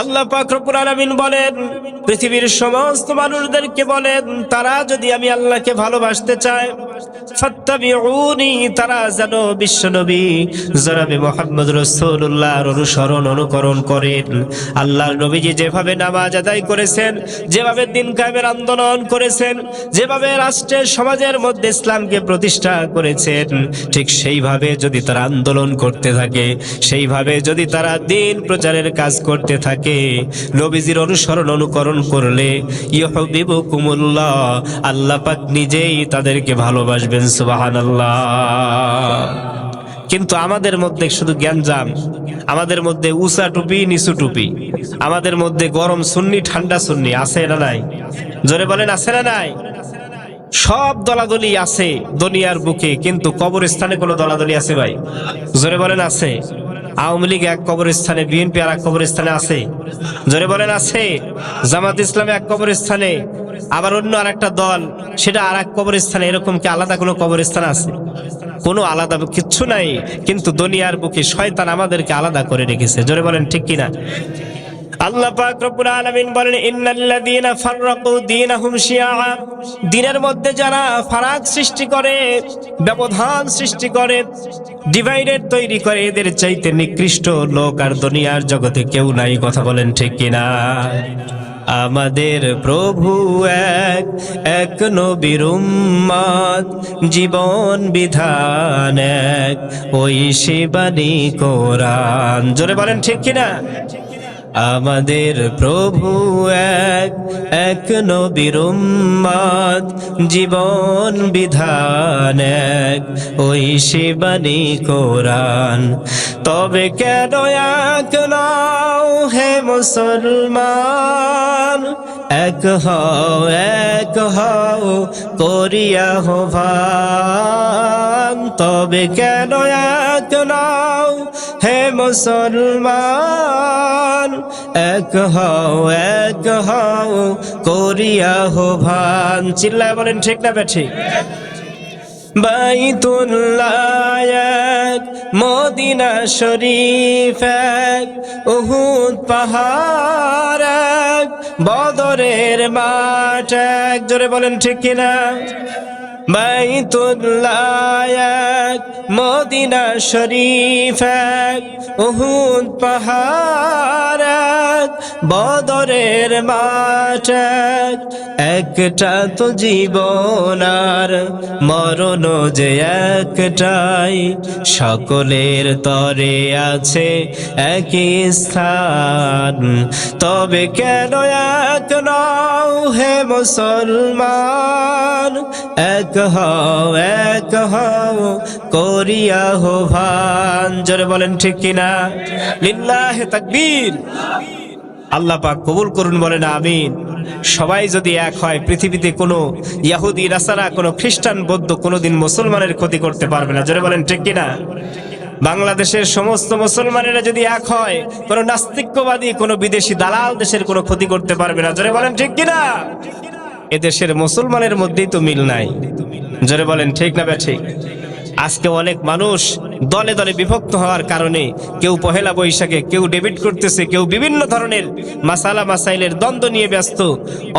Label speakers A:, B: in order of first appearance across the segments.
A: আল্লাহ পাক রব্বুল আলামিন বলেন, পৃথিবীর সমস্ত মানুষদেরকে বলেন, তারা যদি আমি আল্লাহকে ভালোবাসতে চায়, ফাত্তাবিউনি, তারা যেন বিশ্বনবী জনাবে মুহাম্মদ রাসূলুল্লাহর অনুকরণ করেন। আল্লাহর নবীজি যেভাবে নামাজ আদায় করেছেন, যেভাবে দিন কায়েমের আন্দোলন করেছেন, যেভাবে রাষ্ট্রের সমাজের মধ্যে ইসলামকে প্রতিষ্ঠা করেছেন, ঠিক সেইভাবে যদি তারা আন্দোলন করতে থাকে, সেইভাবে যদি তারা দিন প্রচারের কাজ করতে থাকে, নবীজির অনুকরণ করলে ইউহিব্বুকুমুল্লাহ, আল্লাহ পাক নিজেই তাদেরকে ভালোবাসবেন। সুবহানাল্লাহ। কিন্তু আমাদের মধ্যে শুধু জ্ঞানজাম, আমাদের মধ্যে উঁচা টুপি নিচু টুপি, আমাদের মধ্যে গরম সুন্নি ঠান্ডা সুন্নি, আছে না নাই? জোরে বলেন, আছে না নাই? সব দলাদলি আছে দুনিয়ার বুকে, কিন্তু কবরস্থানে কোনো দলাদলি আছে ভাই? জোরে বলেন, আছে? আওয়ামী লীগ এক কবরস্থানে, বিএনপি আর এক কবরস্থানে আছে? জোরে বলেন, আছে? জামাত ইসলামে এক কবরস্থানে, আবার অন্য আর একটা দল সেটা আর এক কবরস্থানে। এরকম কি আলাদা কোনো কবরস্থান আছে? কোনো আলাদা কিচ্ছু নাই। কিন্তু দুনিয়ার বুকে শয়তান আমাদেরকে আলাদা করে রেখেছে। জোরে বলেন, ঠিক কিনা? আল্লাহ পাক রব্বুল আলামিন বলেন, ইন্নাল্লাযীনা ফাররাকু দীনাহুম শিয়া, দ্বীনের মধ্যে যারা ফারাক সৃষ্টি করে, ব্যবধান সৃষ্টি করে, ডিভাইডেড তৈরি করে, এদের চাইতে নিকৃষ্ট লোক আর দুনিয়ার জগতে কেউ নাই। কথা বলেন, ঠিক কিনা? আমাদের প্রভু এক, এক নবীর উম্মত, জীবন বিধান এক, ওই শিবানী কোরআন। জোরে বলেন, ঠিক কিনা? আমাদের প্রভু এক, এক নবীর উম্মত, জীবন বিধান এক, ওই শিবানী কোরআন। তবে কেন এক নাও হে মুসলমান, এক হও করিয়া আহ্বান। তবে কেন এক নাও হে মুসলমান, এক হও করিয়া আহ্বান। চিল্লায় বলেন, ঠিক না বেঠিক? বাইতুল্লাহ এক, মদিনা শরীফ এক, উহুদ পাহাড় এক, বদরের মাঠ এক। জোরে বলেন, ঠিক কিনা? বাইতুল্লাহ এক, মদিনা শরীফ এক, উহুদ পাহাড় এক, বদরের মাঠ এক। একটা তো জীবন আর মরণ যে একটাই, সকলের তরে আছে একই স্থান। তবে কেন এক নও হে মুসলমান, এক হও করিয়া আহ্বান। জোরে বলেন, ঠিক কিনা? লিল্লাহি তাকবীর। আল্লাহ পাক কবুল করুন, বলেন আমিন। সবাই যদি এক হয়, পৃথিবীতে কোনো ইহুদি নাসারা, কোনো খ্রিস্টান বৌদ্ধ কোনোদিন মুসলমানের ক্ষতি করতে পারবে না। জোরে বলেন, ঠিক কিনা? বাংলাদেশের সমস্ত মুসলমানেরা যদি এক হয়, কোনো নাস্তিক্যবাদী, কোনো বিদেশি দালাল দেশের কোনো ক্ষতি করতে পারবে না। জোরে বলেন, ঠিক কিনা? এদেশের মুসলমানের মধ্যেই তো মিল নাই। জোরে বলেন, ঠিক না ঠিক? আজকে অনেক মানুষ দলে দলে বিভক্ত হওয়ার কারণে কেউ পহেলা বৈশাখে, কেউ ডেবিট করতেছে, কেউ বিভিন্ন ধরনের মাসাইলের দ্বন্দ্ব নিয়ে ব্যস্ত।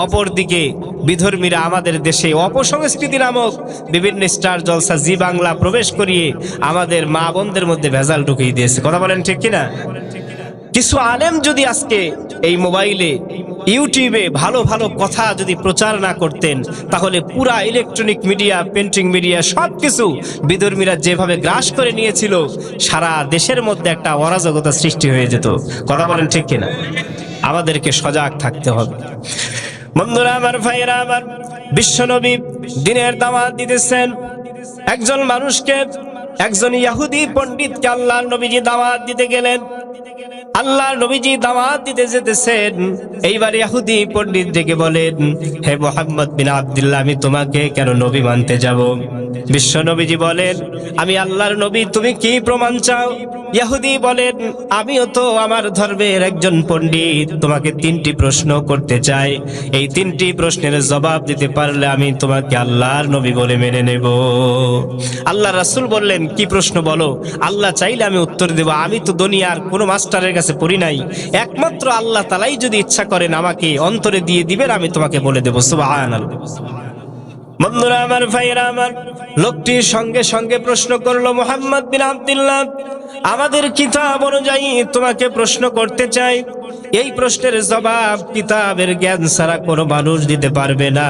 A: অপরদিকে বিধর্মীরা আমাদের দেশে অপসংস্কৃতি নামক বিভিন্ন স্টার জলসা, জি বাংলা প্রবেশ করিয়ে আমাদের মা বোনদের মধ্যে ভেজাল ঢুকিয়ে দিয়েছে। কথা বলেন, ঠিক কিনা? কিছু আলেম যদি আজকে এই মোবাইলে, ইউটিউবে ভালো ভালো কথা যদি প্রচার না করতেন, তাহলে পুরা ইলেকট্রনিক মিডিয়া, প্রিন্টিং মিডিয়া সবকিছু বিধর্মীরা যেভাবে গ্রাস করে নিয়েছিল, সারা দেশের মধ্যে একটা অরাজকতা সৃষ্টি হয়ে যেত। কথা বলেন, ঠিক কিনা? আমাদেরকে সজাগ থাকতে হবে। বন্ধুরা আমার, ভাইয়েরা আমার, বিশ্বনবী দ্বীনের দাওয়াত দিতেছেন। একজন মানুষকে, একজন ইহুদি পণ্ডিতকে আল্লাহর নবীজি দাওয়াত দিতে গেলেন। আল্লাহর নবীজি দাওয়াত দিতে যেতেছেন। এইবার ইহুদি পণ্ডিত ডেকে বলেন, হে মুহাম্মদ বিন আব্দুল্লাহ, আমি তোমাকে কেন নবী মানতে যাব? বিশ্ব নবীজি বলেন, আমি আল্লাহর নবী, তুমি কি প্রমাণ চাও? ইহুদি বলেন, আমিও তো আমার ধর্মের একজন পণ্ডিত, তোমাকে 3টি প্রশ্ন করতে চাই। এই 3টি প্রশ্নের জবাব দিতে পারলে আমি তোমাকে আল্লাহর নবী বলে মেনে নেব। আল্লাহ রাসূল বললেন, কি প্রশ্ন বলো? আল্লাহ চাইলে আমি উত্তর দেব, আমি তো দুনিয়ার কোনো মাস্টারের কাছে কাছে পড়ি নাই, একমাত্র আল্লাহ তাআলাই যদি ইচ্ছা করেন আমাকে অন্তরে দিয়ে দিবেন, আমি তোমাকে বলে দেব। সুবহানাল্লাহ। বন্ধুরা আমার, ভাইরা আমার, লোকটি সঙ্গে সঙ্গে প্রশ্ন করলো, মুহাম্মদ বিন আব্দুল্লাহ, আমাদের কিতাব অনুযায়ী তোমাকে প্রশ্ন করতে চাই। এই প্রশ্নের জবাব কিতাবের জ্ঞান ছাড়া কোনো মানুষ দিতে পারবে না।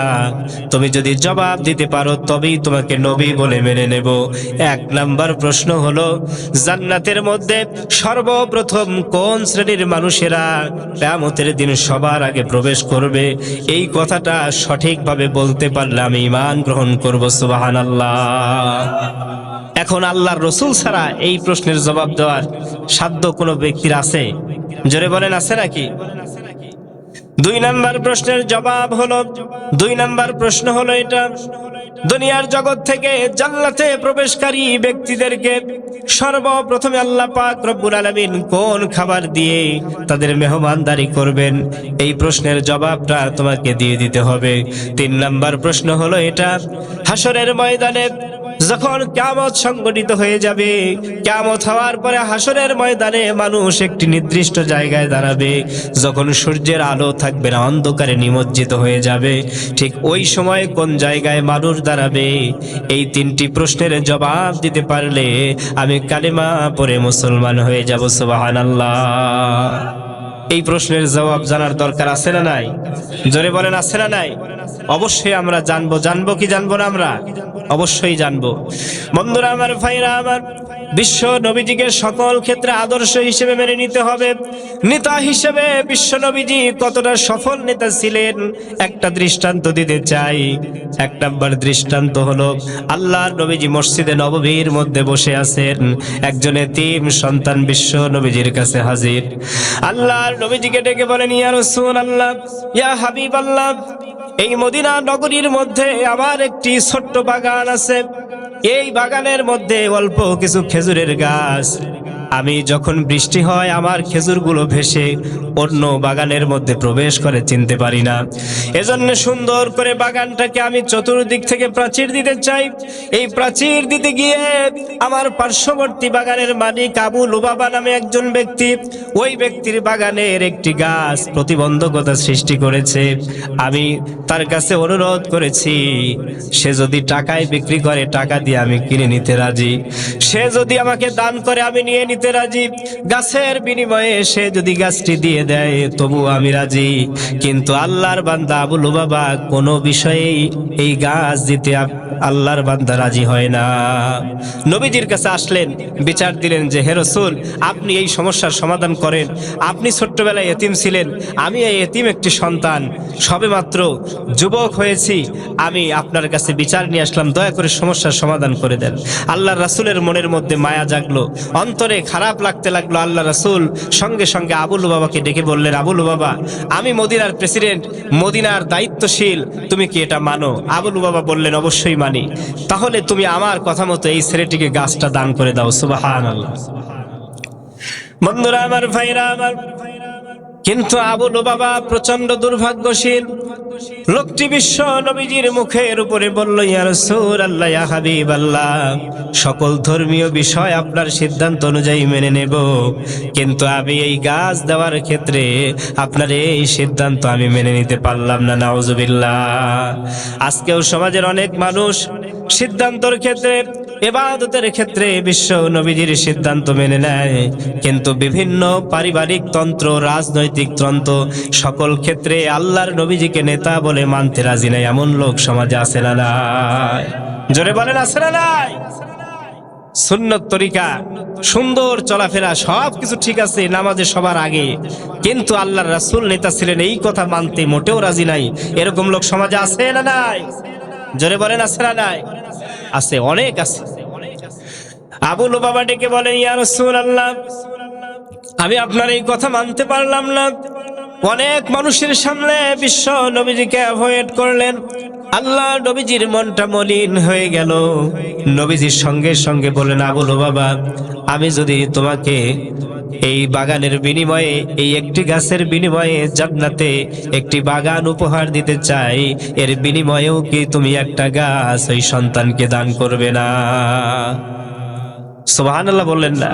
A: তুমি যদি জবাব দিতে পারো তবেই তোমাকে নবী বলে মেনে নেব। এক নাম্বার প্রশ্ন হলো, জান্নাতের মধ্যে সর্বপ্রথম কোন শ্রেণীর মানুষেরা কিয়ামতের দিন সবার আগে প্রবেশ করবে? এই কথাটা সঠিকভাবে বলতে পারলে আমি ঈমান গ্রহণ করব। সুবহানাল্লাহ। এখন আল্লাহর রাসূল ছাড়া এই প্রশ্নের জবাব দেওয়ার সাধ্য কোনো ব্যক্তির আছে? জোরে বলেন, আছে নাকি? দুই নাম্বার প্রশ্নের জবাব হলো, দুই নাম্বার প্রশ্ন হলো এটা, দুনিয়ার জগৎ থেকে জান্নাতে প্রবেশকারী ব্যক্তিদেরকে সর্বপ্রথমে আল্লাহ পাক রব্বুল আলামিন কোন খাবার দিয়ে তাদের মেহমানদারি করবেন? এই প্রশ্নের জবাবটা তোমাকে দিয়ে দিতে হবে। তিন নাম্বার প্রশ্ন হলো এটা, হাসরের ময়দানে যখন কিয়ামত সংগঠিত হয়ে যাবে, কিয়ামত হওয়ার পরে হাসরের ময়দানে মানুষ একটি নির্দিষ্ট জায়গায় দাঁড়াবে, যখন সূর্যের আলো থাকবে না, অন্ধকারে নিমজ্জিত হয়ে যাবে, ঠিক ওই সময় কোন জায়গায় মানুষ দাঁড়াবে? এই তিনটি প্রশ্নের জবাব দিতে পারলে আমি কালেমা পড়ে মুসলমান হয়ে যাব। সুবহানাল্লাহ। এই প্রশ্নের জবাব জানার দরকার আছে না নাই? জোরে বলেন, আছে না নাই? অবশ্যই আমরা জানবো। জানবো কি জানবো না? আমরা অবশ্যই জানবো। বন্ধুরা আমার, ভাইরা আমার, বিশ্ব নবীজিকে সকল ক্ষেত্রে আদর্শ হিসেবে মেনে নিতে হবে। নেতা হিসেবে বিশ্ব নবীজি কতটা সফল নেতা ছিলেন একটা দৃষ্টান্ত দিতে চাই। এক নাম্বার দৃষ্টান্ত হলো, আল্লাহর নবীজি মসজিদে নববীর মধ্যে বসে আছেন, একজন এতিম সন্তান বিশ্ব নবীজির কাছে হাজির। আল্লাহর নবীজিকে ডেকে বলেন, ইয়া রাসূলুল্লাহ, ইয়া হাবিবাল্লাহ, এই মদিনা নগরীর মধ্যে আমার একটি ছোট্ট বাগান আছে। এই বাগানের মধ্যে অল্প কিছু খেজুরের গাছ। আমি যখন বৃষ্টি হয় আমার খেজুরগুলো ভেসে অন্য বাগানের মধ্যে প্রবেশ করে, চিনতে পারি না। এজন্য সুন্দর করে বাগানটাকে আমি চতুর্দিক থেকে প্রাচীর দিতে চাই। এই প্রাচীর দিতে গিয়ে আমার পার্শ্ববর্তী বাগানের মালিক আবু লুবাবা নামে একজন ব্যক্তি, ওই ব্যক্তির বাগানের একটি গাছ প্রতিবন্ধকতা সৃষ্টি করেছে। আমি তার কাছে অনুরোধ করেছি, সে যদি টাকায় বিক্রি করে টাকা দিয়ে আমি কিনে নিতে রাজি, সে যদি আমাকে দান করে আমি নিয়ে নিতে রাজি, গাছের বিনিময়ে সে যদি গাছটি দিয়ে দেয় তবু আমি রাজি। কিন্তু আল্লাহর বান্দা আবু লুবাবা কোনো বিষয়েই এই গাছ দিতে আল্লাহর বান্দা রাজি হয় না। নবীজির কাছে আসলেন, বিচার দিলেন যে, হে রাসূল, আপনি এই সমস্যার সমাধান করেন। আপনি ছোট্টবেলায় এতিম ছিলেন, আমি এই এতিম একটি সন্তান, সবেমাত্র যুবক হয়েছি, আমি আপনার কাছে বিচার নিয়ে আসলাম, দয়া করে সমস্যার সমাধান করে দেন। আল্লাহর রাসূলের মনের মধ্যে মায়া জাগলো, অন্তরে খারাপ লাগতে লাগলো। আল্লাহ রাসূল সঙ্গে সঙ্গে আবু লুবাবাকে ডেকে বললেন, আবু লুবাবা, আমি মদিনার প্রেসিডেন্ট, মদিনার দায়িত্বশীল, তুমি কি এটা মানো? আবু লুবাবা বললেন, অবশ্যই মানি। তাহলে তুমি আমার কথা মতো এই ছেলেটিকে গাছটা দান করে দাও। সুবহানাল্লাহ। বন্ধুরা আমার, ভাইরা আমার, কিন্তু আবু লুবাবা প্রচন্ড দুর্ভাগ্যশীল। লোকটি বিশ্ব নবীজির মুখের উপরে বলল, ইয়া রাসূলুল্লাহ, ইয়া হাবিবাল্লাহ, সকল ধর্মীয় বিষয় আপনার সিদ্ধান্ত অনুযায়ী মেনে নেব, কিন্তু আমি এই গাছ দেওয়ার ক্ষেত্রে আপনার এই সিদ্ধান্ত আমি মেনে নিতে পারলাম না। নাউজুবিল্লাহ। আজকেও সমাজের অনেক মানুষ সিদ্ধান্তর ক্ষেত্রে, ইবাদতের ক্ষেত্রে বিশ্ব নবীজির সিদ্ধান্ত মেনে নেয়, কিন্তু বিভিন্ন পারিবারিক তন্ত্র, রাজনৈতিক তন্ত্র, সকল ক্ষেত্রে আল্লাহর নবীজিকে নেতা বলে মানতে রাজি নাই। এমন লোক সমাজে আছে না নাই? জোরে বলেন, আছে না নাই? সুন্নত তরিকা, সুন্দর চলাফেরা, সবকিছু ঠিক আছে, নামাজে সবার আগে, কিন্তু আল্লাহর রাসূল নেতা ছিলেন এই কথা মানতে মোটেও রাজি নাই। এরকম লোক সমাজে আছে না নাই? জোরে বলেন, আছে না নাই? আছে, অনেক আছে। আবু লুবাবা ডেকে বলেন, ইয়া রাসূলুল্লাহ, আমি আপনার এই কথা মানতে পারলাম না। অনেক মানুষের সামনে বিশ্ব নবীজিকে অ্যাভয়েড করলেন। আল্লাহ নবীজির মনটা মলিন হয়ে গেল। নবীজির সঙ্গে সঙ্গে বলেন, আবু লুবাবা, আমি যদি তোমাকে এই বাগানের বিনিময়ে, এই একটি গাছের বিনিময়ে জান্নাতে একটি বাগান উপহার দিতে চাই, এর বিনিময়েও কি তুমি একটা গাছ ওই সন্তানকে দান করবে না? সুবহানাল্লাহ বললেন না?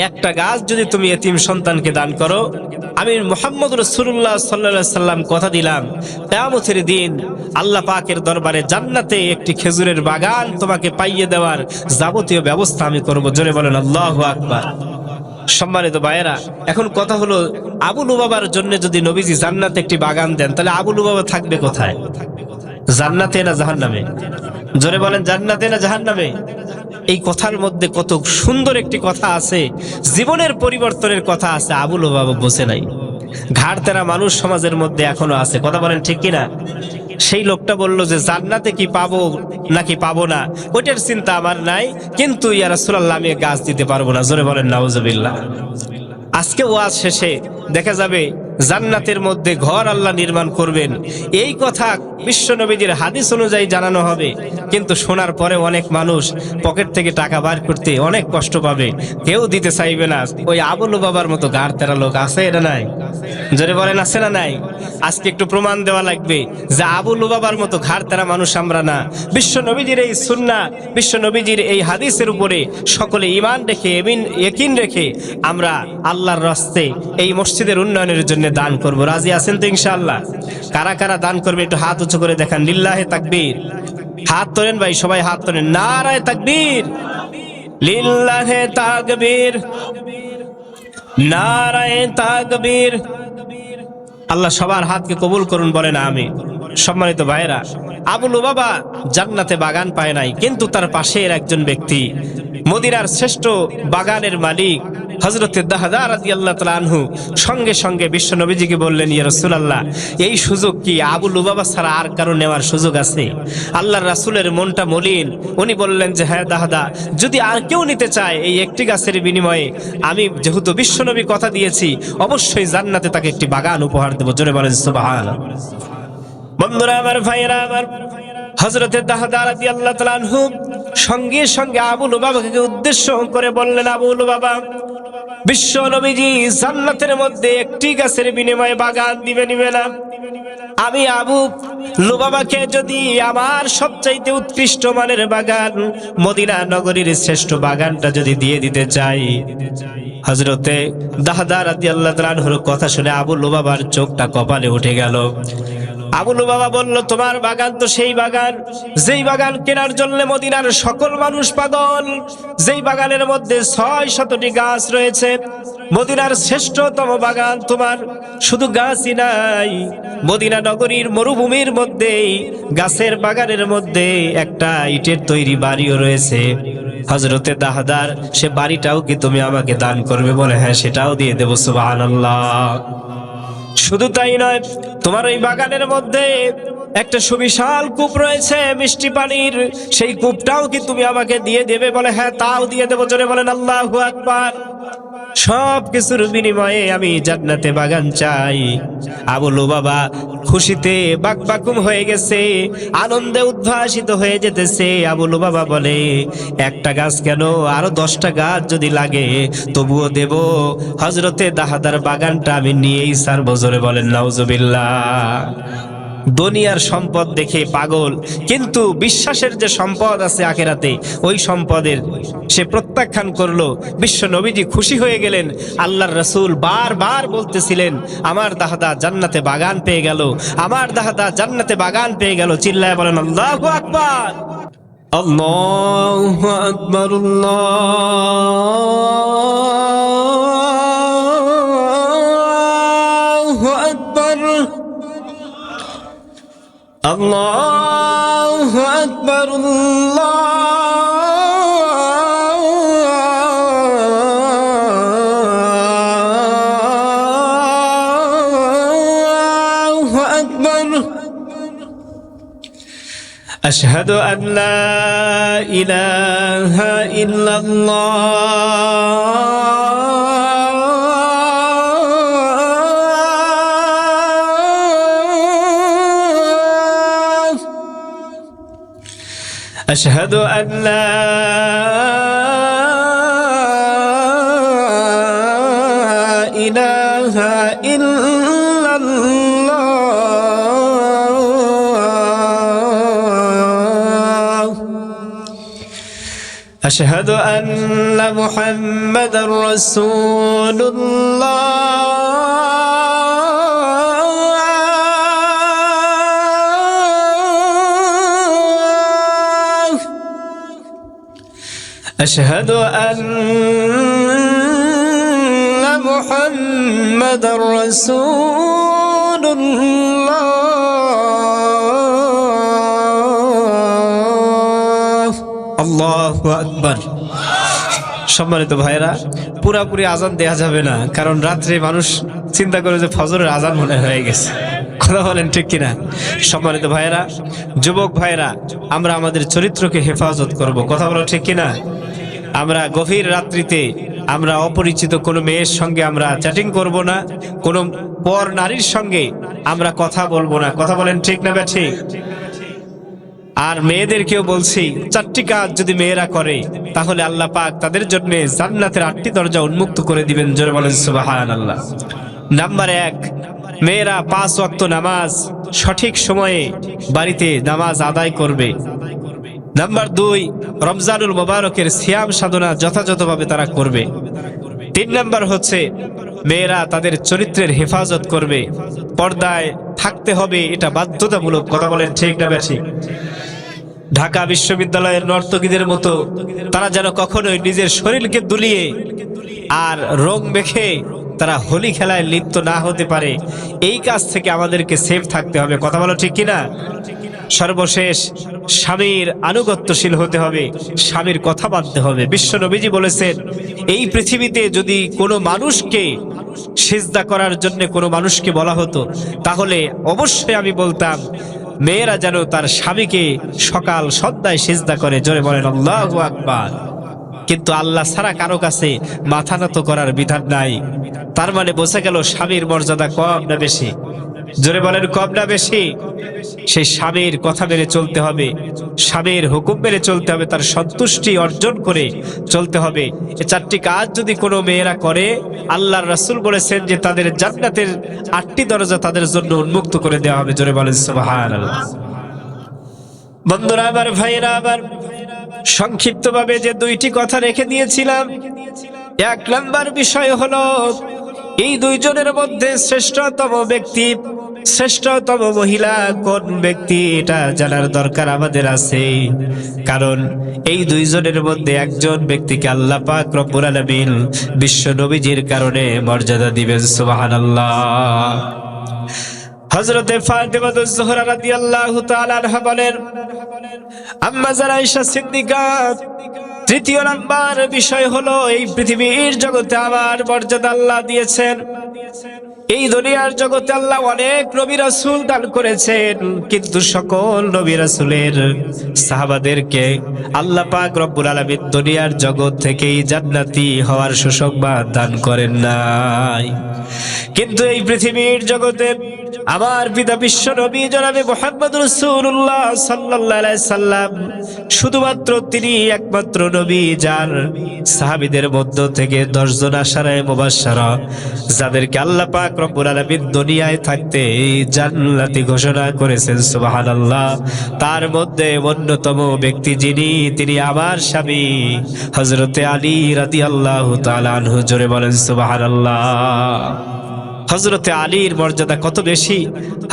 A: একটা গাছ যদি তুমি এতিম সন্তানকে দান করো, আমি মুহাম্মদ রাসূলুল্লাহ সাল্লাল্লাহু আলাইহি সাল্লাম কথা দিলাম কিয়ামতের দিন আল্লাহ পাকের দরবারে জান্নাতে একটি খেজুরের বাগান তোমাকে পাইয়ে দেওয়ার যাবতীয় ব্যবস্থা আমি করব। জোরে বলেন আল্লাহু আকবার। সম্মানিত ভাইয়েরা, এখন কথা হলো, আবু লুবাবার জন্য যদি নবীজি জান্নাতে একটি বাগান দেন, তাহলে আবু লুবাবা থাকবে কোথায়? জান্নাতে না জাহান্নামে? জোরে বলেন, জান্নাতে না জাহান্নামে? এই কথার মধ্যে কত সুন্দর একটি কথা আছে, জীবনের পরিবর্তনের কথা আছে। আবু লুবাবা বসে নাই, ঘাড় তেরা মানুষ সমাজের মধ্যে এখনো আছে। কথা বলেন ঠিক কিনা? সেই লোকটা বলল যে জান্নাতে কি পাবো নাকি পাবো না ওইটার চিন্তা আমার নাই, কিন্তু ইয়া রাসূলুল্লাহ আমি গাছ দিতে পারবো না। জোরে বলেন নাউজুবিল্লাহ। আজকে ওয়াজ শেষে দেখা যাবে জান্নাতের মধ্যে ঘর আল্লাহ নির্মাণ করবেন, এই কথা বিশ্ব নবীজির হাদিস অনুযায়ী জানানো হবে, কিন্তু শোনার পরে অনেক মানুষ পকেট থেকে টাকা বার করতে অনেক কষ্ট পাবে, কেউ দিতে চাইবে না। ওই আবু লুবাবার মতো গাড় তেরা লোক আছে, এটা নাই? জোরে বলেন আছে না নাই? আজকে একটু প্রমাণ দেওয়া লাগবে যে আবু লুবাবার মতো ঘাড় তেরা মানুষ আমরা না। বিশ্ব নবীজির এই সুন্নাহ, বিশ্ব নবীজির এই হাদিসের উপরে সকলে ঈমান রেখে ইয়াকিন রেখে আমরা আল্লাহর রাস্তায় এই মসজিদের উন্নয়নের জন্য দান করব। রাজি আছেন তো ইনশাআল্লাহ? কারা কারা দান করবে একটু হাত উঁচু করে দেখান। লিল্লাহে তাকবীর। হাত তোলেন ভাই, সবাই হাত তোলেন। নারায়ে তাকবীর, লিল্লাহে তাকবীর, নারায়ে তাকবীর। আল্লাহ সবার হাতকে কবুল করুন, বলেন আমিন। সম্মানিত ভাইরা, আবু লুবাবা জান্নাতে বাগান পায় নাই, কিন্তু তার পাশের একজন ব্যক্তি, মদিনার শ্রেষ্ঠ বাগানের মালিক হযরত দাহদা রাদিয়াল্লাহু তাআলা আনহু সঙ্গে সঙ্গে বিশ্ব নবীজিকে বললেন, ইয়া রাসূলুল্লাহ, এই সুযোগ কি আবু লুবাবা ছাড়া আর কারো নেওয়ার সুযোগ আছে? আল্লাহর রাসূলের মনটা মলিন। উনি বললেন যে হ্যাঁ দাহদা, যদি আর কেউ নিতে চায় এই একটি গাছের বিনিময়ে আমি যেহেতু বিশ্ব নবী কথা দিয়েছি, অবশ্যই জান্নাতে তাকে একটি বাগান উপহার দেব। জোরে বলেন সুবহানাল্লাহ। বন্ধুরা আমার, ভাইয়েরা আমার, হযরত দাহদা রাদিয়াল্লাহু তাআলা আনহু সঙ্গে সঙ্গে আবু লুবাবাকে উদ্দেশ্য করে বললেন, আবু লুবাবা, বিশ্ব নবীজি জান্নাতের মধ্যে একটি গাছের বিনিময়ে বাগান দিবে নিবে না? আমি আবু লুবাবাকে যদি আমার সবচাইতে উৎকৃষ্ট মানের বাগান, মদিনা নগরীর শ্রেষ্ঠ বাগানটা যদি দিয়ে দিতে চাই। হযরতে দাহদা রাদিয়াল্লাহু তাআলা আনহুর কথা শুনে আবু লুবাবার চোখটা কপালে উঠে গেল। আবু লুবাবা বলল, তোমার বাগান তো সেই বাগান যেই বাগান কেনার জন্য মদিনার সকল মানুষ পাগল, যেই বাগানের মধ্যে 600টি গাছ রয়েছে। মদিনার শ্রেষ্ঠতম বাগান তোমার। শুধু গাছই নাই, মদিনা নগরীর মরুভূমির মধ্যে গাছের বাগানের মধ্যে একটা ইটের তৈরি বাড়িও রয়েছে। হযরতে দাহদার সে বাড়িটাও কি তুমি আমাকে দান করবে? বলে হ্যাঁ, সেটাও দিয়ে দেব। সুবহানাল্লাহ। শুধু তাই নয়, তোমার ওই বাগানের মধ্যে একটা সুবিশাল কূপ রয়েছে মিষ্টি পানির, সেই কূপটাও কি তুমি আমাকে দিয়ে দেবে? বলে হ্যাঁ, তাও দিয়ে দেবো। জোরে বলেন আল্লাহু আকবার। সব কিছুর বিনিময়ে আমি জান্নাতে বাগান চাই। আবু লুবাবা খুশিতে বাকবাকুম হয়ে গেছে, আনন্দে উদ্ভাসিত হয়ে যেতেছে। আবু লুবাবা বলে, একটা গাছ কেন, আরো 10টা গাছ যদি লাগে তবুও দেব। হযরতে দাহদার বাগানটা আমি নিয়েই ছাড়বো। জোরে বলেন নাউজুবিল্লাহ। দুনিয়ার সম্পদ দেখে পাগল, কিন্তু বিশ্বাসের যে সম্পদ আছে আখিরাতে, ওই সম্পদের সে প্রত্যাখ্যান করলো। বিশ্ব নবীজি খুশি হয়ে গেলেন। আল্লাহর রাসূল বারবার বলতেছিলেন, আমার দাহদা জান্নাতে বাগান পেয়ে গেল, আমার দাহদা জান্নাতে বাগান পেয়ে গেল। চিল্লায় বলেন আল্লাহু আকবার। আল্লাহু আকবার, আল্লাহু আকবার, আল্লাহু আকবার, আল্লাহু আকবার। আশহাদু আন লা ইলাহা ইল্লাল্লাহ, أشهد أن لا إله إلا الله، আশহাদু আন্না মুহাম্মাদার রাসূলুল্লাহ আশহাদু আন্না মুহাম্মাদার রাসূলুল্লাহ আল্লাহু আকবার। সম্মানিত ভাইরা, পুরাপুরি আজান দেয়া যাবে না, কারণ রাত্রে মানুষ চিন্তা করে যে ফজরের আজান মনে হয়ে গেছে। কথা বলেন ঠিক কিনা? সম্মানিত ভাইরা, যুবক ভাইরা, আমরা আমাদের চরিত্রকে হেফাজত করব। কথা বলো ঠিক কিনা? আমরা গভীর রাত্রিতে আমরা অপরিচিত কোনো মেয়ের সঙ্গে আমরা চ্যাটিং করব না, কোনো পর নারীর সঙ্গে আমরা কথা বলবো না। কথা বলেন ঠিক না ঠিক? আর মেয়েদেরকেও বলছি, 4টি কাজ যদি মেয়েরা করে তাহলে আল্লাহ পাক তাদের জন্য জান্নাতের 8টি দরজা উন্মুক্ত করে দিবেন। জোরে বলেন সুবহানাল্লাহ। নাম্বার 1, মেয়েরা 5 ওয়াক্ত নামাজ সঠিক সময়ে বাড়িতে নামাজ আদায় করবে। নাম্বার 2, রমজানুল মোবারকের সিয়াম সাধনা যথাযথভাবে তারা করবে। 3 নাম্বার হচ্ছে মেয়েরা তাদের চরিত্রের হেফাজত করবে, পর্দায় থাকতে হবে, এটা বাধ্যতামূলক। কথা বলেন ঠিক না ঠিক? ঢাকা বিশ্ববিদ্যালয়ের নর্তকীদের মতো তারা যেন কখনোই নিজের শরীরকে দুলিয়ে আর রং মেখে তারা হোলি খেলায় লিপ্ত না হতে পারে, এই কাজ থেকে আমাদেরকে সেফ থাকতে হবে। কথা বলো ঠিক কিনা? সর্বশেষ স্বামীর আনুগত্যশীল হতে হবে, স্বামীর কথা মানতে হবে। বিশ্ব নবীজি বলেছেন, এই পৃথিবীতে যদি কোনো মানুষকে সিজদা করার জন্য কোনো মানুষকে বলা হতো, তাহলে অবশ্যই আমি বলতাম মেয়েরা যেন তার স্বামীকে সকাল সন্ধ্যায় সিজদা করে। জোরে বলেন আল্লাহু আকবার। কিন্তু আল্লাহ ছাড়া কারো কাছে মাথা নত করার বিধান নাই। তার মানে বোঝা গেল স্বামীর মর্যাদা কম না বেশি? জোরে বলেন কম না বেশি? সেই স্বামীর কথা মেনে চলতে হবে, স্বামীর হুকুম মেনে চলতে হবে, তার সন্তুষ্টি অর্জন করে চলতে হবে। এই 4টি কাজ যদি কোনো মেয়েরা করে, আল্লাহর রাসূল বলেছেন যে তাদের জান্নাতের 8টি দরজা তাদের জন্য উন্মুক্ত করে দেওয়া হবে। জোরে বলেন সুবহানাল্লাহ। বন্ধুরা আমার, ভাইরা আমার, সংক্ষিপ্তভাবে যে 2টি কথা রেখে দিয়েছিলাম, 1 নাম্বার বিষয় হলো এই 2 জনের মধ্যে শ্রেষ্ঠতম ব্যক্তি, শ্রেষ্ঠতম মহিলা কোন ব্যক্তি, এটা জানার দরকার আমাদের আছে। কারণ এই 2 জনের মধ্যে একজন ব্যক্তিকে আল্লাহ পাক রব্বুল আলামিন বিশ্ব নবীজির কারণে মর্যাদা দিবেন। সুবহানাল্লাহ। হযরতে ফাতিমাতুজ জোহরা রাদিয়াল্লাহু তাআলা আনহা বলেন, আম্মা জান আয়েশা সিদ্দিকা। 3য় নাম্বার বিষয় হলো এই পৃথিবীর জগতে আমার মর্যাদা আল্লাহ দিয়েছেন। এই দুনিয়ার জগতে আল্লাহ অনেক নবী রাসূল দান করেছেন, কিন্তু সকল নবী রাসূলের সাহাবাদেরকে আল্লাহ পাক রব্বুল আলামিন দুনিয়ার জগৎ থেকেই জান্নাতি হওয়ার সুসংবাদ দান করেন নাই। কিন্তু এই পৃথিবীর জগতে আমার পিতা বিশ্ব নবী জনাবে মুহাম্মদ রাসূলুল্লাহ সাল্লাল্লাহু আলাইহি সাল্লাম শুধুমাত্র তিনি একমাত্র নবী যার সাহাবীদের মধ্য থেকে 10 জন আশারায়ে মুবাশশারা, যাদেরকে আল্লাহ পাক রব্বুল আলামিন দুনিয়ায় থাকতে জান্নাতি ঘোষণা করেছেন। সুবহানাল্লাহ। তার মধ্যে অন্যতম ব্যক্তি যিনি, তিনি আমার স্বামী হযরতে আলী রাদিয়াল্লাহু তাআলা আনহু। জোরে বলেন সুবহানাল্লাহ। হযরতে আলীর মর্যাদা কত বেশি!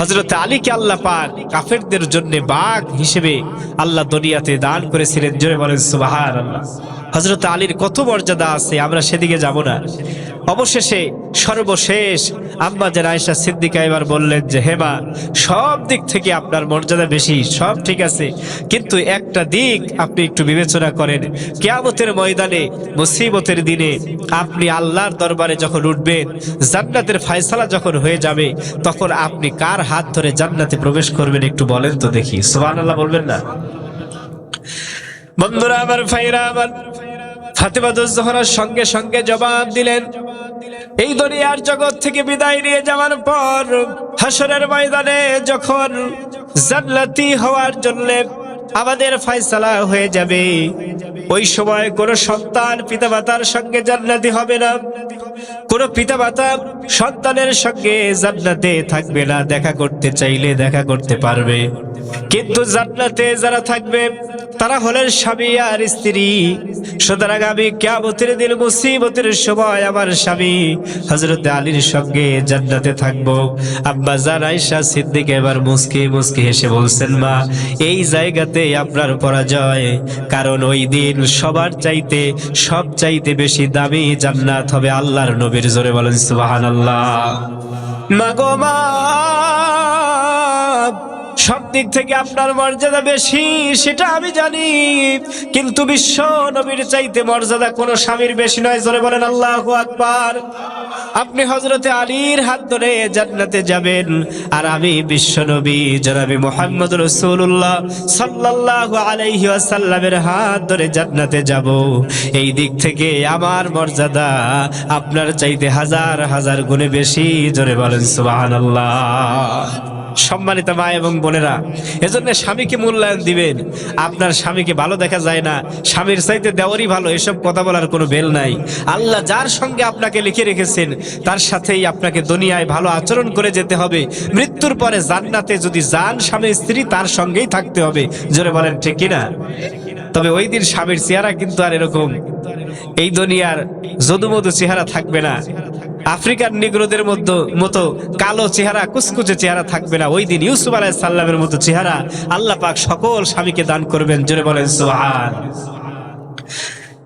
A: হযরতে আলীকে আল্লাহ পাক কাফেরদের জন্য বাঘ হিসেবে আল্লাহ দুনিয়াতে দান করেছিলেন। জোরে বলেন সুবহানাল্লাহ। হযরতে আলীর কত মর্যাদা আছে, আমরা সেদিকে যাব না। অবশেষে সর্বশেষ আম্মা জান আয়েশা সিদ্দিকা এবার বললেন যে, হে মা, সব দিক থেকে আপনার মর্যাদা বেশি, সব ঠিক আছে, কিন্তু একটা দিক আপনি একটু বিবেচনা করেন। কিয়ামতের ময়দানে, মুসিবতের দিনে আপনি আল্লাহর দরবারে যখন উঠবেন, জান্নাতের ফয়সালা যখন হয়ে যাবে, তখন আপনি কার হাত ধরে জান্নাতে প্রবেশ করবেন একটু বলেন তো দেখি। সুবহানাল্লাহ বলবেন না? বন্ধুরা আমার, ভাইরা আমার, ফাতেমাতুজ জোহরার সঙ্গে সঙ্গে জবাব দিলেন, এই দুনিয়ার জগৎ থেকে বিদায় নিয়ে যাওয়ার পর হাসরের ময়দানে যখন জান্নাতি হওয়ার জন্য আমাদের ফয়সালা হয়ে যাবে, ওই সময় কোনো সন্তান পিতামাতার সঙ্গে জান্নাতি হবে না, কোনো পিতামাতা সন্তানের সঙ্গে জান্নাতে থাকবে না। দেখা করতে চাইলে দেখা করতে পারবে, কিন্তু জান্নাতে যারা থাকবে তারা হলেন স্বামী আর স্ত্রী। সুতরাং আমি কিয়ামতের দিন মুসিবতের সময় আমার স্বামী হযরত আলীর সঙ্গে জান্নাতে থাকবো। আম্মা জান আয়েশা সিদ্দিকা এবার মুস্কি মুস্কি হেসে বলছেন, মা এই জায়গাতে আপনার পরাজয়, কারণ ওই দিন সবার চাইতে সব চাইতে বেশি দামি জান্নাত হবে আল্লাহর নবীর। জোরে বলেন সুবহানাল্লাহ। মা গো মা, সব দিক থেকে আপনার মর্যাদা বেশি সেটা আমি জানি, কিন্তু বিশ্ব নবীর চাইতে মর্যাদা কোনো স্বামীর বেশি নয়। জোরে বলেন আল্লাহু আকবার। আপনি হযরতে আলীর হাত ধরে জান্নাতে যাবেন, আর আমি বিশ্ব নবী জনাবে মুহাম্মদ রাসূলুল্লাহ সাল্লাল্লাহু আলাইহি ওয়াসাল্লামের হাত ধরে জান্নাতে যাব। এই দিক থেকে আমার মর্যাদা আপনার চাইতে হাজার হাজার গুণে বেশি। জোরে বলেন সুবহানাল্লাহ। সম্মানিত মা এবং বোনেরা, এজন্য স্বামীকে মূল্যায়ন দিবেন। আপনার স্বামীকে ভালো দেখা যায় না, স্বামীর চাইতে দেওয়ারই ভালো, এসব কথা বলার কোনো বেল নাই। আল্লাহ যার সঙ্গে আপনাকে লিখে রেখেছেন তার সাথেই আপনাকে দুনিয়ায় ভালো আচরণ করে যেতে হবে। মৃত্যুর পরে জান্নাতে যদি যান স্বামী স্ত্রী, তার সঙ্গেই থাকতে হবে। জোরে বলেন ঠিক কিনা? তবে ওই দিন স্বামীর চেহারা কিন্তু আর এরকম এই দুনিয়ার যদুমধু চেহারা থাকবে না। আফ্রিকার নিগ্রোদের মতো কালো চেহারা, কুচকুচে চেহারা থাকবে না। ওই দিন ইউসুফ আলাইহিস সালামের মতো চেহারা আল্লাহ পাক সকল স্বামীকে দান করবেন। জোরে বলেন সুবহান।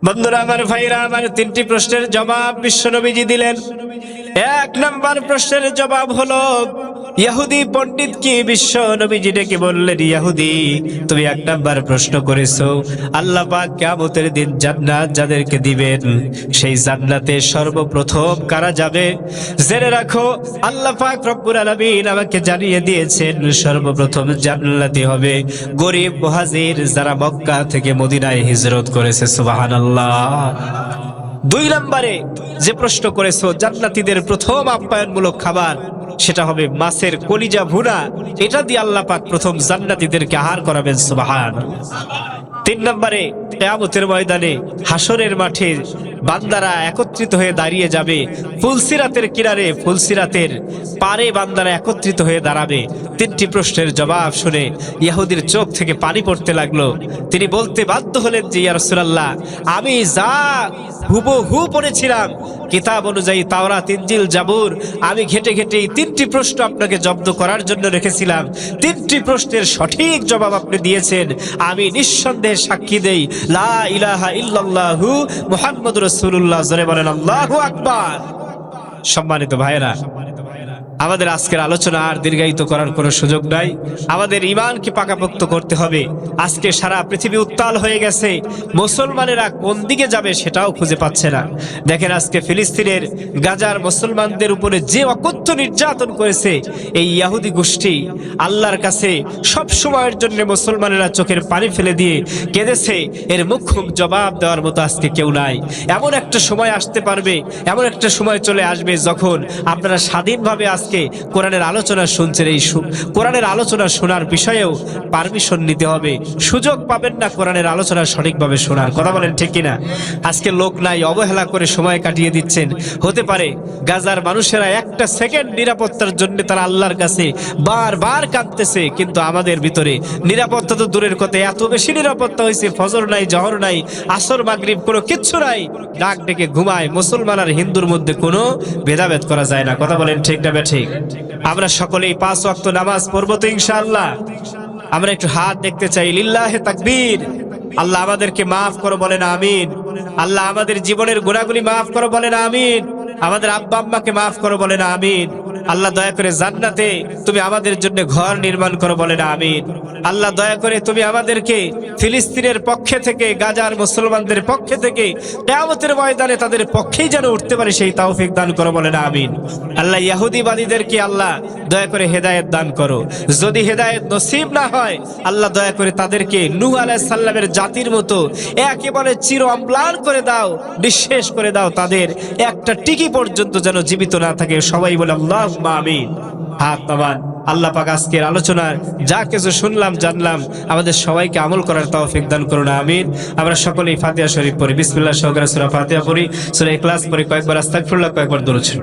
A: বন্ধুরা আমার, ভাইরা আমার, তিনটি প্রশ্নের জবাব বিশ্বনবীজি দিলেন। এক নম্বর প্রশ্নের জবাব হলো, ইহুদি পণ্ডিত কি বিশ্ব নবীজি ডেকে বললেন, ইহুদি তুমি এক নাম্বার প্রশ্ন করেছো, আল্লাহ পাক কিয়ামতের দিন জান্নাত যাদেরকে দিবেন সেই জান্নাতে সর্বপ্রথম কারা যাবে? জেনে রাখো, আল্লাহ পাক রব্বুল আলামিন আমাকে জানিয়ে দিয়েছেন সর্বপ্রথম জান্নাতি হবে গরিব মুহাজির যারা মক্কা থেকে মদিনায় হিজরত করেছে। সুবহানাল্লাহ। দুই নম্বরে যে প্রশ্ন করেছো, জান্নাতীদের প্রথম আপ্যায়নমূলক খাবার সেটা হবে মাছের কলিজা ভুনা। এটা দিয়ে আল্লাহ পাক প্রথম জান্নাতীদেরকে আহার করাবেন। সুবহানাল্লাহ। তিন নম্বরে কিয়ামতের ময়দানে হাসরের মাঠে বান্দারা একত্রিত হয়ে দাঁড়িয়ে যাবে। ফুলসিরাতের কিনারে, ফুলসিরাতের পারে বান্দারা একত্রিত হয়ে দাঁড়াবে। তিনটি প্রশ্নের জবাব শুনে ইহুদির চোখ থেকে পানি পড়তে লাগলো। তিনি বলতে বাধ্য হলেন যে, ইয়া রাসূলুল্লাহ, আমি যা হুবহু পড়েছিলাম কিতাব অনুযায়ী, তাওরাত, ইনজিল, জাবুর, আমি ঘেটে ঘেটে এই তিনটি প্রশ্ন আপনাকে জব্দ করার জন্য রেখেছিলাম। তিনটি প্রশ্নের সঠিক জবাব আপনি দিয়েছেন। আমি নিঃসন্দেহে সাক্ষী দেই, লা ইলাহা ইল্লাল্লাহু মুহাম্মাদুর রাসূলুল্লাহ। জোরে বলেন আল্লাহু আকবার। সম্মানিত ভাইয়েরা, আমাদের আজকের আলোচনা আর দীর্ঘায়িত করার কোনো সুযোগ নাই। আমাদের ঈমানকে পাকাপোক্ত করতে হবে। আজকে সারা পৃথিবী উত্তাল হয়ে গেছে, মুসলমানেরা কোন দিকে যাবে সেটাও খুঁজে পাচ্ছে না। দেখেন, আজকে ফিলিস্তিনের গাজার মুসলমানদের উপরে যে অকথ্য নির্যাতন করেছে এই ইহুদি গোষ্ঠী, আল্লাহর কাছে সব সময়ের জন্য মুসলমানেরা চোখের পানি ফেলে দিয়ে কেঁদেছে। এর মুখ্যম জবাব দেওয়ার মতো আজকে কেউ নাই। এমন একটা সময় আসতে পারবে, এমন একটা সময় চলে আসবে যখন আপনারা স্বাধীনভাবে আজকে কোরআনের আলোচনা শুনছেন, এই কোরআনের আলোচনা শোনার বিষয়েও পারমিশন নিতে হবে। সুযোগ পাবেন না কোরআনের আলোচনা সঠিকভাবে শোনার। কথা বলেন ঠিক কিনা? আজকে লোক নাই, অবহেলা করে সময় কাটিয়ে দিচ্ছেন। হতে পারে গাজার মানুষেরা একটা সেকেন্ড নিরাপত্তার জন্য তারা আল্লাহর কাছে বারবার কাঁদতেছে, কিন্তু আমাদের ভিতরে নিরাপত্তা তো দূরের কথা, এত বেশি নিরাপত্তা হয়েছে, ফজর নাই, জহর নাই, আসর, মাগরিব কোনো কিচ্ছু নাই, ডাক ডেকে ঘুমায়। মুসলমান আর হিন্দুর মধ্যে কোনো ভেদাভেদ করা যায় না। কথা বলেন ঠিক না ঠিক? আমরা সকলেই 5 ওয়াক্ত নামাজ পড়বো তো ইনশাআল্লাহ? আমরা একটু হাত দেখতে চাই। লিল্লাহে তাকবীর। আল্লাহ আমাদেরকে মাফ করো, বলেন আমিন। আল্লাহ আমাদের জীবনের গুনাহগুলি মাফ করো, বলেন আমিন। আমাদের আব্বা আম্মাকে মাফ করো, বলেন আমিন। আল্লাহ দয়া করে জান্নাতে তুমি আমাদের জন্য ঘর নির্মাণ করো, বলেন আমিন। আল্লাহ দয়া করে তুমি আমাদেরকে ফিলিস্তিনের পক্ষে থেকে, গাজার মুসলমানদের পক্ষে থেকে কিয়ামতের ময়দানে তাদের পক্ষেই যেন উঠতে পারে সেই তৌফিক দান করো, বলেন আমিন। আল্লাহ ইহুদিবাদীদেরকে আল্লাহ দয়া করে হেদায়েত দান করো। যদি হেদায়েত নসিব না হয়, আল্লাহ দয়া করে তাদেরকে নূহ আলাইহিস সালামের জাতির মতো একেবারে চির অম্লান করে দাও, নিঃশেষ করে দাও। তাদের একটা টিকি পর্যন্ত যেন জীবিত না থাকে। সবাই বলে আল্লাহুম্মা আমিন। হাত নামান। আল্লাহ পাক আজকের আলোচনার যা কিছু শুনলাম, জানলাম, আমাদের সবাইকে আমল করার তৌফিক দান করুন, আমিন। আমরা সকলেই ফাতিহা শরীফ পড়ি। বিসমিল্লাহ সহকারে সূরা ফাতিহা পড়ি, সূরা ইখলাস পড়ি, কয়েকবার আস্তাগফিরুল্লাহ, কয়েকবার দরুদ শরীফ।